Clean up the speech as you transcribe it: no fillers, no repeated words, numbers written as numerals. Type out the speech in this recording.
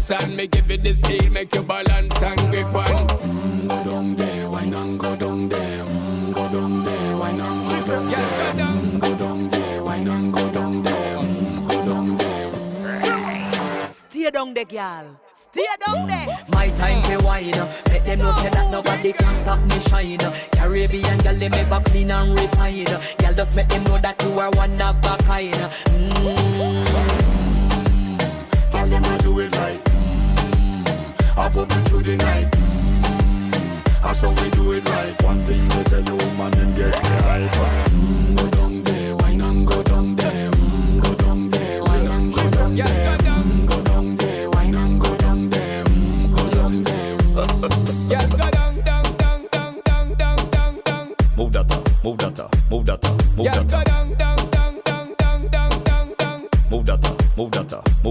dance and me give it the steel, make you balance and grip on. Go down there, why not go down there? Go down there, why not go down there? Go down there, why not go down there? Go down there. Stay down there, girl. Stay down there. My time to wine. Let them know say that nobody can stop me shine. Caribbean girl, they make back clean and refine. Girl, just make them know that you are one of a kind. Tell them I do it right. I pop it through the night. That's how we do it right.